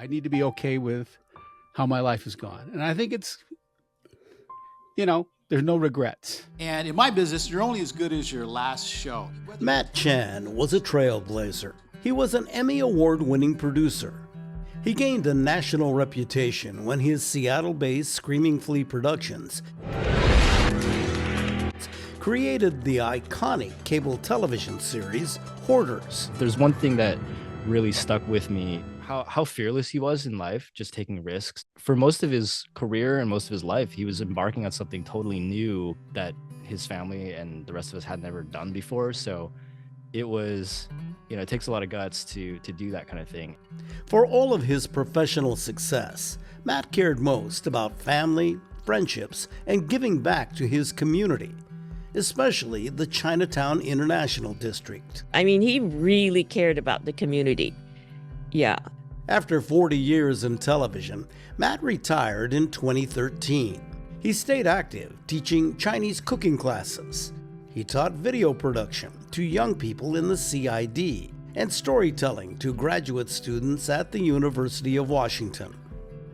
I need to be okay with how my life has gone. And I think it's, you know, there's no regrets. And in my business, you're only as good as your last show. Matt Chan was a trailblazer. He was an Emmy Award-winning producer. He gained a national reputation when his Seattle-based Screaming Flea Productions created the iconic cable television series Hoarders. There's one thing that really stuck with me, how fearless he was in life, just taking risks. For most of his career and most of his life, he was embarking on something totally new that his family and the rest of us had never done before. So it was, you know, it takes a lot of guts to do that kind of thing. For all of his professional success, Matt cared most about family, friendships, and giving back to his community, especially the Chinatown International District. I mean, he really cared about the community. Yeah. After 40 years in television, Matt retired in 2013. He stayed active, teaching Chinese cooking classes. He taught video production to young people in the CID and storytelling to graduate students at the University of Washington.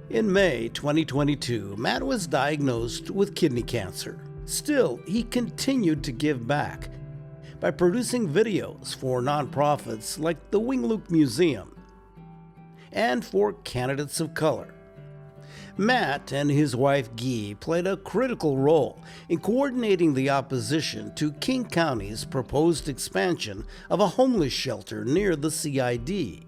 In May 2022, Matt was diagnosed with kidney cancer. Still, he continued to give back by producing videos for nonprofits like the Wing Luke Museum and for candidates of color. Matt and his wife Guy played a critical role in coordinating the opposition to King County's proposed expansion of a homeless shelter near the CID.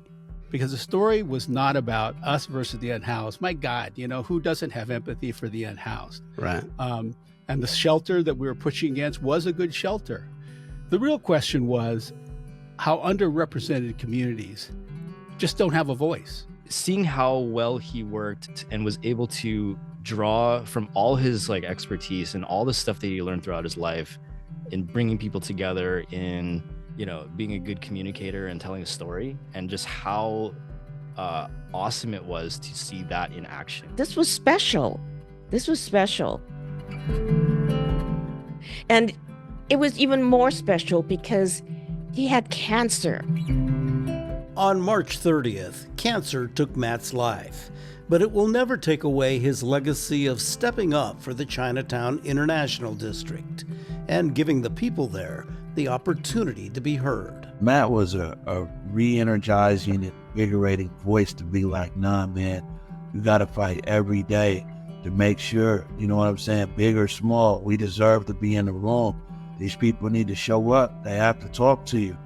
Because the story was not about us versus the unhoused. My God, you know, who doesn't have empathy for the unhoused? Right. And the shelter that we were pushing against was a good shelter. The real question was how underrepresented communities just don't have a voice. Seeing how well he worked and was able to draw from all his expertise and all the stuff that he learned throughout his life in bringing people together, in, you know, being a good communicator and telling a story, and just how awesome it was to see that in action. This was special. This was special. And it was even more special because he had cancer. On March 30th, cancer took Matt's life, but it will never take away his legacy of stepping up for the Chinatown International District and giving the people there the opportunity to be heard. Matt was a re-energizing, invigorating voice to be like, nah, man, you got to fight every day to make sure, you know what I'm saying, big or small, we deserve to be in the room. These people need to show up. They have to talk to you.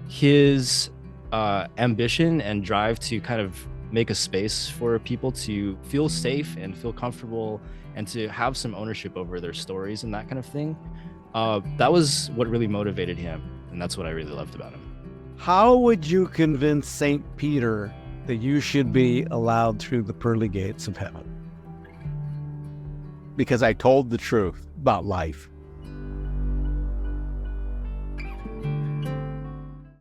His ambition and drive to kind of make a space for people to feel safe and feel comfortable and to have some ownership over their stories and that kind of thing. That was what really motivated him, and that's what I really loved about him. How would you convince St. Peter that you should be allowed through the pearly gates of heaven? Because I told the truth about life.